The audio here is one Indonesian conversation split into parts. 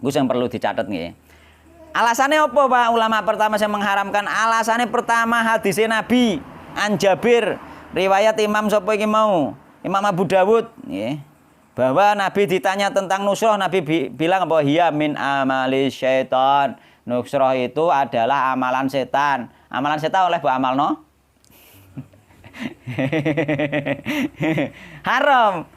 Gue yang perlu dicatat nih. Alasannya apa Pak? Ulama pertama yang mengharamkan. Alasannya pertama hadisnya Nabi An Jabir, riwayat Imam sapa iki mau? Imam Abu Dawud, ya. Bahwa Nabi ditanya tentang nusroh, Nabi bilang bahwa hiya min amali syaitan. Nusroh itu adalah amalan setan. Amalan setan oleh bu amal no? Haram.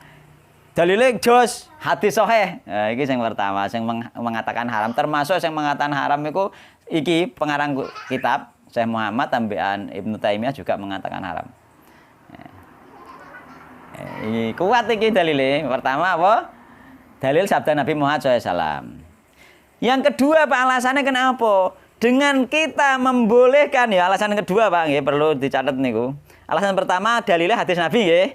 Dalile jos hadis sahih. Nah, iki yang pertama yang mengatakan haram. Termasuk yang mengatakan haram itu iki pengarang kitab Syekh Muhammad Ambean Ibnu Taimiyah juga mengatakan haram. Ini kuat iki dalile. Pertama apa? Dalil sabda Nabi Muhammad SAW. Yang kedua Pak, alasannya kenapa? Dengan kita membolehkan ya, alasan kedua Pak, nggih perlu dicatat niku. Alasan pertama dalilnya hadis Nabi nggih.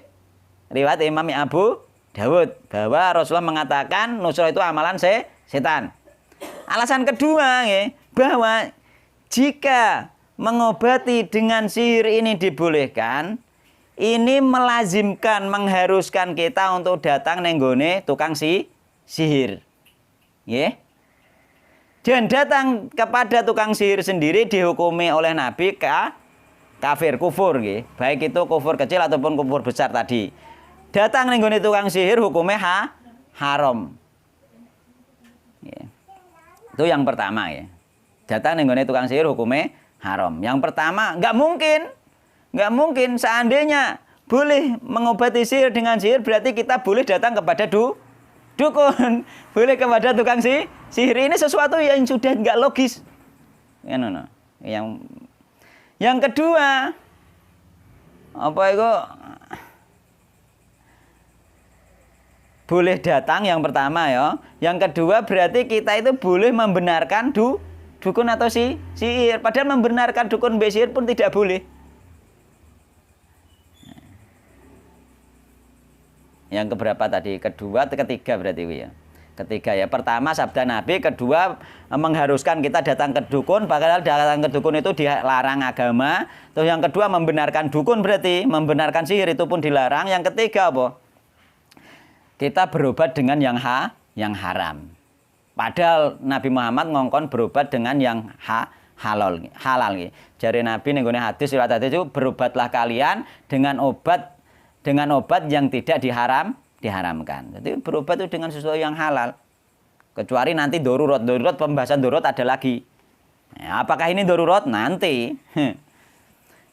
Riwayat Imam Abu Dawud bahwa Rasulullah mengatakan nusroh itu amalan setan. Alasan kedua nggih, bahwa jika mengobati dengan sihir ini dibolehkan, ini melazimkan, mengharuskan kita untuk datang nenggone tukang sihir. Nggih. Dan datang kepada tukang sihir sendiri dihukumi oleh Nabi kafir, kufur nggih. Baik itu kufur kecil ataupun kufur besar tadi. Datang ning gone tukang sihir hukumnya haram. Ya. Itu yang pertama ya. Datang ning gone tukang sihir hukumnya haram. Yang pertama, nggak mungkin seandainya boleh mengobati sihir dengan sihir berarti kita boleh datang kepada dukun, boleh kepada tukang sihir. Ini sesuatu yang sudah nggak logis. Ya, no. Yang kedua, apa itu? Boleh datang yang pertama ya. Yang kedua berarti kita itu boleh membenarkan dukun atau sihir. Padahal membenarkan dukun sihir pun tidak boleh. Yang keberapa tadi? Kedua, ketiga berarti ya. Ketiga ya. Pertama sabda Nabi, kedua mengharuskan kita datang ke dukun, padahal datang ke dukun itu dilarang agama. Terus yang kedua membenarkan dukun berarti membenarkan sihir itu pun dilarang. Yang ketiga apa? Kita berobat dengan yang haram. Padahal Nabi Muhammad ngongkon berobat dengan yang halal. Jari Nabi ning gone hadis riwayat hadis itu berobatlah kalian dengan obat yang tidak diharamkan. Jadi berobat itu dengan sesuatu yang halal. Kecuali nanti darurat pembahasan darurat ada lagi. Ya, apakah ini darurat nanti?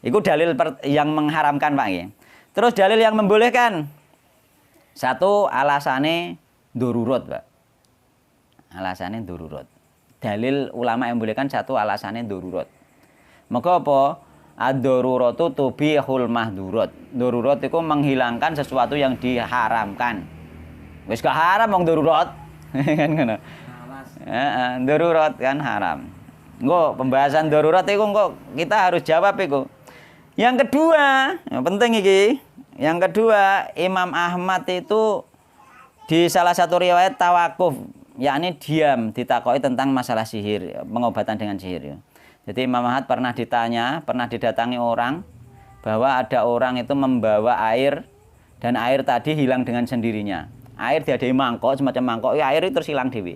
Itu dalil yang mengharamkan Pak ya. Terus dalil yang membolehkan. Satu alasannya darurat, Pak. Alasannya darurat. Dalil ulama yang membolehkan satu alasannya darurat. Maka apa? Ad-daruratu tubihul mahdurat. Darurat itu menghilangkan sesuatu yang diharamkan. Wis gak haram wong darurat. Kan ngono. Darurat kan haram. Engko pembahasan darurat itu engko kita harus jawab iku. Yang kedua, yang penting iki. Yang kedua, Imam Ahmad itu di salah satu riwayat tawakuf, yakni diam ditakoki tentang masalah sihir, pengobatan dengan sihir. Jadi Imam Ahmad pernah didatangi orang bahwa ada orang itu membawa air dan air tadi hilang dengan sendirinya. Air diadai mangkok, semacam mangkok, air itu terus hilang dewi.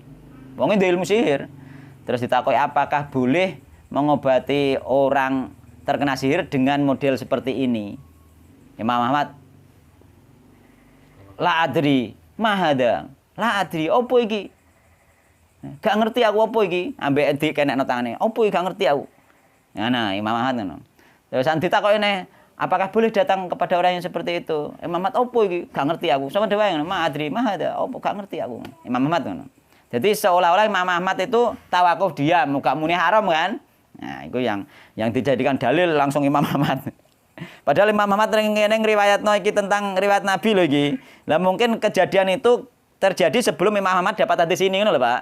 Wong ndek ilmu sihir. Terus ditakoki apakah boleh mengobati orang terkena sihir dengan model seperti ini. Imam Ahmad la adri mahada la adri opo iki gak ngerti aku opo iki ambek dikenekno tangane opo iki gak ngerti aku. Nah Imam Ahmad ngono. Terus ditakokne apakah boleh datang kepada orang yang seperti itu. Imam Ahmad opo iki gak ngerti aku. Sama dewe ngono ma adri mahada opo gak ngerti aku. Imam Ahmad ngono. Jadi seolah-olah Imam Ahmad itu tawakuf diam, gak muni haram kan. Nah itu yang dijadikan dalil langsung Imam Ahmad. Padahal Imam Ahmad ngriwayatno iki tentang riwayat Nabi lho iki. Lah mungkin kejadian itu terjadi sebelum Imam Ahmad dapat hadis ini ngono lho, Pak.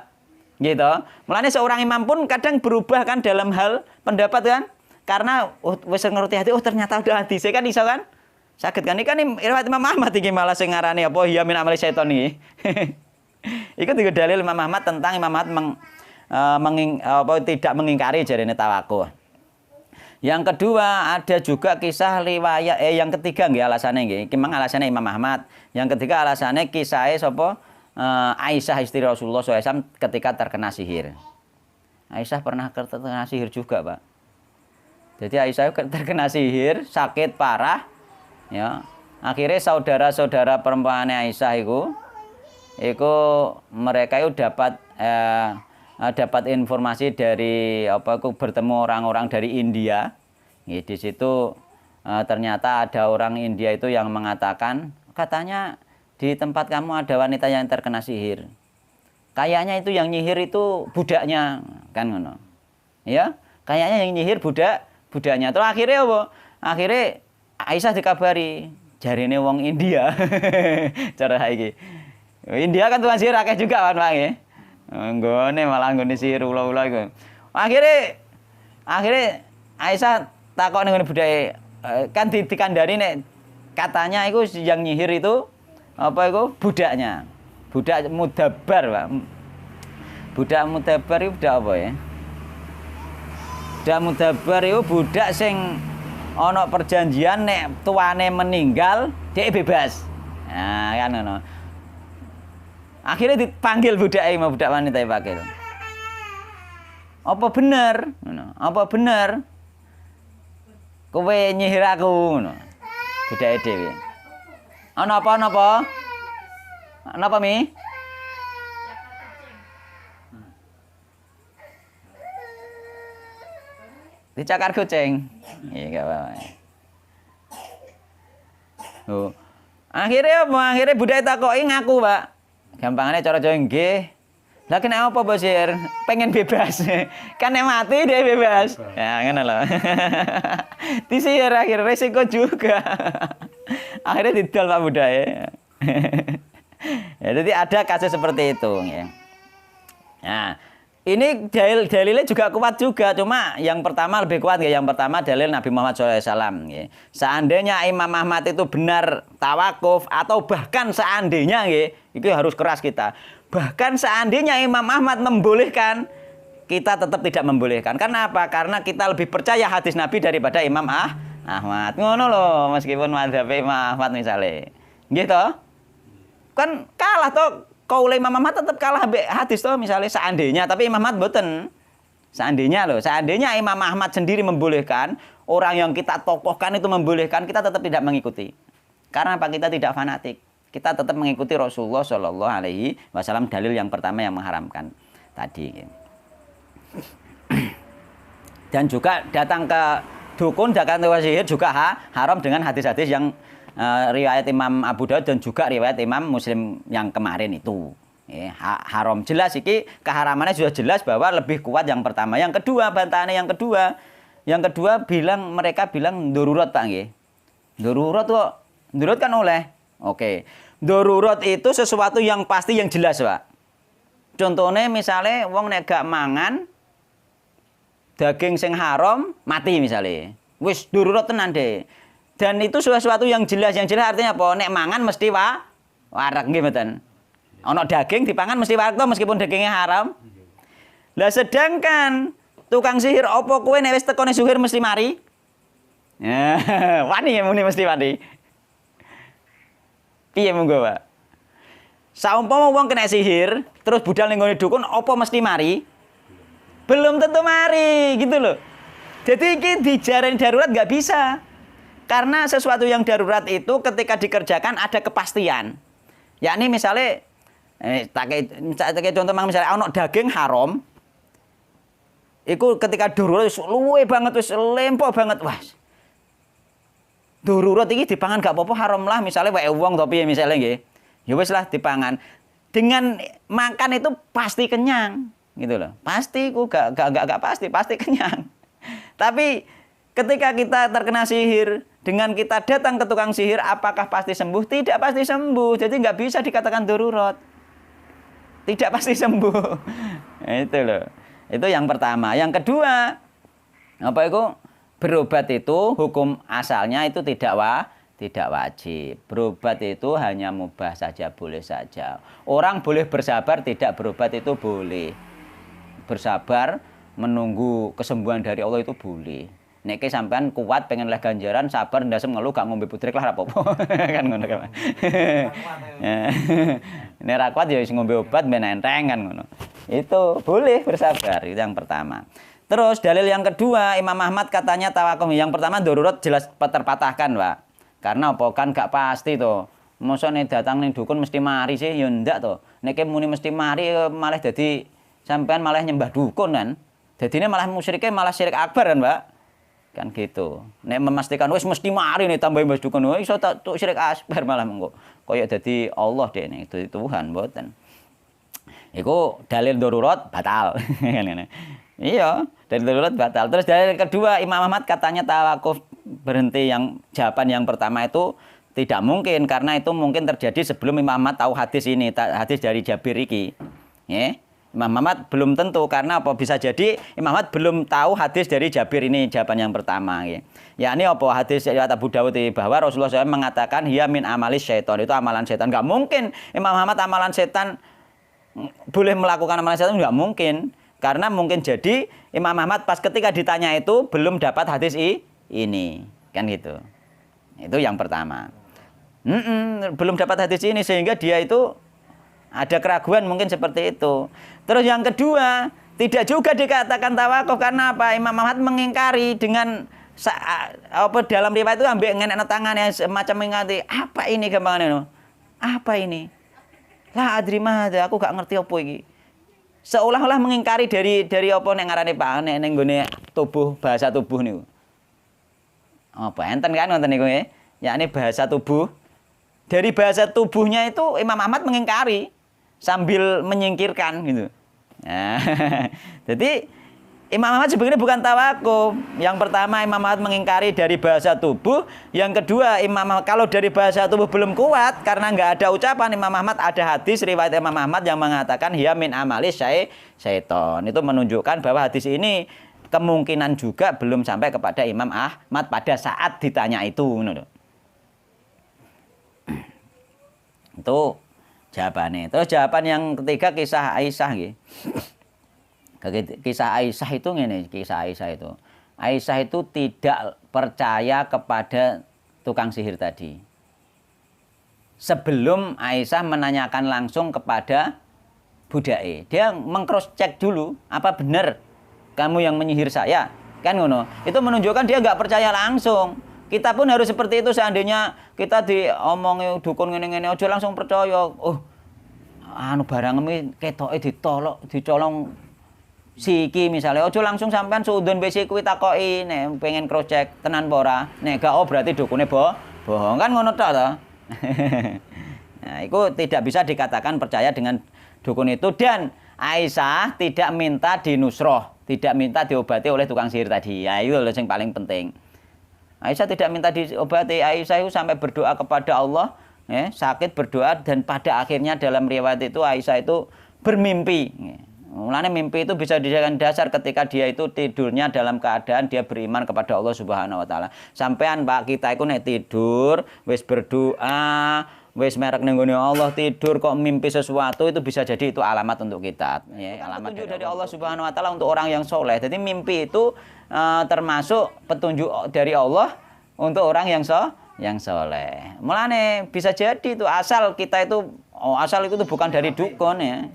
Gitu. Mulane seorang imam pun kadang berubah kan dalam hal pendapat kan. Karena wis ngerti hati ternyata udah hadis kan iso kan. Saged kan iki kan riwayat Imam Ahmad iki malah sing ngarani apa hiya min amali syaiton iki. Iku tiga dalil Imam Ahmad tentang Imam Ahmad tidak mengingkari jarene tawakuf. Yang kedua ada juga kisah riwayat yang ketiga nggih alasannya nggih. Iki mang alasannya Imam Ahmad. Yang ketiga alasannya kisah sapa Aisyah istri Rasulullah SAW ketika terkena sihir. Aisyah pernah terkena sihir juga, Pak. Jadi Aisyah terkena sihir, sakit parah, ya. Akhirnya saudara-saudara perempuan Aisyah itu mereka itu dapat informasi dari bertemu orang-orang dari India. Ya, di situ ternyata ada orang India itu yang mengatakan, katanya di tempat kamu ada wanita yang terkena sihir. Kayaknya itu yang nyihir itu budaknya, kan ngono. Ya, kayaknya yang nyihir budaknya. Terus akhirnya apa? Akhirnya Aisyah dikabari, jarine wong India. Cara iki. India kan tukang sihir akeh juga kan, Pak nggih. Nggone malah nggone sihir ula-ula iku. Akhirnya Aisyah takok ning budake, kan dikandani nek katanya iku yang nyihir itu budaknya. Budak Mudabbar, Pak. Budak Mudabbar itu budak apa ya? Budak Mudabbar itu budak sing ana perjanjian nek tuane meninggal dhek bebas. Nah, kan ngono. Akhirnya dipanggil budak wanita dipanggil. Apa bener? Ngono. Apa bener? Kowe nyihir aku ngono. Budake dhewe. Ana apa? Ana apa, Mi? Dicakar kucing. Iya, enggak apa-apa. Oh. Akhirnya budaya takoki ngaku, Pak. Gampangane cara Jawa nggih. Lah kena apa, Bosir? Pengen bebas. Kan nek mati dia bebas. Ya, ngono lho. Disihir akhir resiko juga. Akhirnya didol Pak budaya. Ya, jadi ada kasus seperti itu, ya. Nah, ini dalilnya juga kuat juga, cuma yang pertama lebih kuat ya. Yang pertama dalil Nabi Muhammad SAW. Ya. Seandainya Imam Ahmad itu benar tawakuf atau bahkan seandainya, ya, itu harus keras kita. Bahkan seandainya Imam Ahmad membolehkan, kita tetap tidak membolehkan. Karena apa? Karena kita lebih percaya hadis Nabi daripada Imam Ahmad. Ngono loh, meskipun madzhab Imam Ahmad misalnya, gitu. Kan kalah toh. Kaule Imam Ahmad tetap kalah hadis toh misalnya seandainya, tapi Imam Ahmad boten. Seandainya Imam Ahmad sendiri membolehkan, orang yang kita tokohkan itu membolehkan, kita tetap tidak mengikuti. Karena apa? Kita tidak fanatik. Kita tetap mengikuti Rasulullah Shallallahu Alaihi Wasallam, dalil yang pertama yang mengharamkan tadi. Dan juga datang ke dukun, datang ke sihir juga haram dengan hadis-hadis yang riwayat Imam Abu Daud dan juga riwayat Imam Muslim yang kemarin itu. Haram jelas iki, keharamannya sudah jelas bahwa lebih kuat yang pertama. Yang kedua, bantahannya yang kedua mereka bilang darurat, Pak nggih. Darurat kok. Darurat kan oleh. Oke. Darurat itu sesuatu yang pasti yang jelas, Pak. Contohnya misalnya wong nek gak mangan daging sing haram mati misalnya. Wis darurat tenan deh. Dan itu sesuatu yang jelas artinya apa? Nek mangan mesti warak nggih mboten. Ana daging dipangan mesti warak to meskipun dagingnya haram. Lah sedangkan tukang sihir apa kowe nek wis tekone sihir mesti mari? Wani ya muni mesti wani. Piye monggo, Pak? Saumpama wong kena sihir terus budal ning nggone dukun apa mesti mari? Belum tentu mari, gitu loh. Jadi iki dijarani darurat nggak bisa. Karena sesuatu yang darurat itu ketika dikerjakan ada kepastian. Yakni misalnya, tak contoh misalnya ono daging haram, itu ketika darurat luwe banget, wis lempo banget, wah. Darurat ini dipangan gak apa-apa haram lah, misalnya wae wong tapi ya misalnya nggih. Ya wis lah dipangan. Dengan makan itu pasti kenyang, gitu loh. Pasti ku gak pasti kenyang. Tapi ketika kita terkena sihir, dengan kita datang ke tukang sihir, apakah pasti sembuh? Tidak pasti sembuh. Jadi nggak bisa dikatakan darurat. Tidak pasti sembuh. Itu loh. Itu yang pertama. Yang kedua, apa itu? Berobat itu hukum asalnya itu tidak wajib. Berobat itu hanya mubah saja, boleh saja. Orang boleh bersabar, tidak berobat itu boleh. Bersabar menunggu kesembuhan dari Allah itu boleh. Nek sampean kuat pengen oleh ganjaran, sabar ndasem ngeluh gak ngombe putrik lah rapopo. Kan ngono kan. Nek ra kuat ya wis ngombe obat ben enteng kan ngono. Itu boleh bersabar, itu yang pertama. Terus dalil yang kedua, Imam Ahmad katanya tawakuf. Yang pertama darurat jelas terpatahkan, Pak. Karena apa kan gak pasti to. Mosok nek datang ning dukun mesti mari sih ya ndak to. Nek muni mesti mari malah dadi sampean malah nyembah dukun kan. Dadine malah musyrike malah syirik akbar kan, Pak. Kan gitu. Nek memastikan wis mesti mari nih tambahin mbah dukun, iso tak syirik akbar malah mengko. Kaya dadi Allah dene, itu Tuhan mboten. Iku dalil darurat batal. Iya, dalil darurat batal. Terus dalil kedua Imam Ahmad katanya tawakuf berhenti, yang jawaban yang pertama itu tidak mungkin karena itu mungkin terjadi sebelum Imam Ahmad tahu hadis ini, hadis dari Jabir iki. Ya. Imam Ahmad belum tentu karena apa, bisa jadi Imam Ahmad belum tahu hadis dari Jabir ini, jawaban yang pertama ya. Ya ini apa hadis riwayat Abu Dawud bahwa Rasulullah SAW mengatakan hiya min amalis syaitan, itu amalan setan. Enggak mungkin Imam Ahmad amalan setan boleh melakukan amalan setan, enggak mungkin. Karena mungkin jadi Imam Ahmad pas ketika ditanya itu belum dapat hadis ini. Kan gitu. Itu yang pertama. Belum dapat hadis ini sehingga dia itu ada keraguan mungkin seperti itu. Terus yang kedua, tidak juga dikatakan tawakuf karena apa? Imam Ahmad mengingkari dengan apa dalam riwayat itu ambil ngenek tangannya semacam mengingkari, apa ini gampangannya? Apa ini? La adri mahada, aku gak ngerti apa iki. Seolah-olah mengingkari dari apa nek ngarane Pak nek ning gone tubuh, bahasa tubuh niku. Apa enten kan ngoten niku ya? Yakni bahasa tubuh. Dari bahasa tubuhnya itu Imam Ahmad mengingkari sambil menyingkirkan gitu. Nah, jadi Imam Ahmad sebenarnya bukan tawakuf. Yang pertama Imam Ahmad mengingkari dari bahasa tubuh. Yang kedua Imam Ahmad kalau dari bahasa tubuh belum kuat karena nggak ada ucapan Imam Ahmad, ada hadis riwayat Imam Ahmad yang mengatakan hiya min amalis syaiton. Itu menunjukkan bahwa hadis ini kemungkinan juga belum sampai kepada Imam Ahmad pada saat ditanya itu. Itu jawabannya. Terus jawaban yang ketiga kisah Aisyah nggih. Kisah Aisyah itu ngene, kisah Aisyah itu. Aisyah itu tidak percaya kepada tukang sihir tadi. Sebelum Aisyah menanyakan langsung kepada budake, dia meng-cross check dulu, apa benar kamu yang menyihir saya? Kan ngono. Itu menunjukkan dia nggak percaya langsung. Kita pun harus seperti itu, seandainya kita diomongi dukun ngene-ngene aja langsung percaya. Oh, anu barang iki ketoke dicolong siki misalnya aja langsung sampean suudon besi kuwi takoki nek pengen cross check tenan apa ora. Nek gak berarti dukune bohong kan ngono tok to. Nah, itu tidak bisa dikatakan percaya dengan dukun itu, dan Aisyah tidak minta dinusroh, tidak minta diobati oleh tukang sihir tadi. Ya itu yang paling penting. Aisyah tidak minta diobati. Aisyah itu sampai berdoa kepada Allah, sakit berdoa, dan pada akhirnya dalam riwayat itu Aisyah itu bermimpi. Mulanya mimpi itu bisa dijadikan dasar ketika dia itu tidurnya dalam keadaan dia beriman kepada Allah Subhanahu wa taala. Sampean Pak kita itu nek tidur wis berdoa, wis merek ning nggone Allah, tidur kok mimpi sesuatu, itu bisa jadi itu alamat untuk kita. Ya, alamat dari Allah Subhanahu wa taala untuk orang yang soleh. Jadi mimpi itu termasuk petunjuk dari Allah untuk orang yang soleh. Mulane bisa jadi itu asal kita itu asal itu bukan dari dukun ya.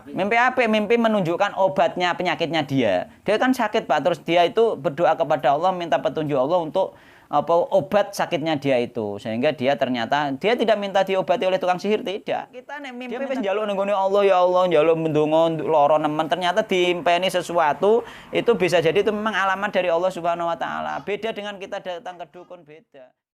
Mimpi apa? Mimpi menunjukkan obatnya penyakitnya dia. Dia kan sakit Pak, terus dia itu berdoa kepada Allah minta petunjuk Allah untuk obat sakitnya dia itu, sehingga dia ternyata dia tidak minta diobati oleh tukang sihir, tidak. Kita nek mimpi wis njaluk nang Allah, ya Allah njaluk mendonga lara nemen, ternyata diimpeni sesuatu, itu bisa jadi itu memang alamat dari Allah Subhanahu wa taala. Beda dengan kita datang ke dukun, beda.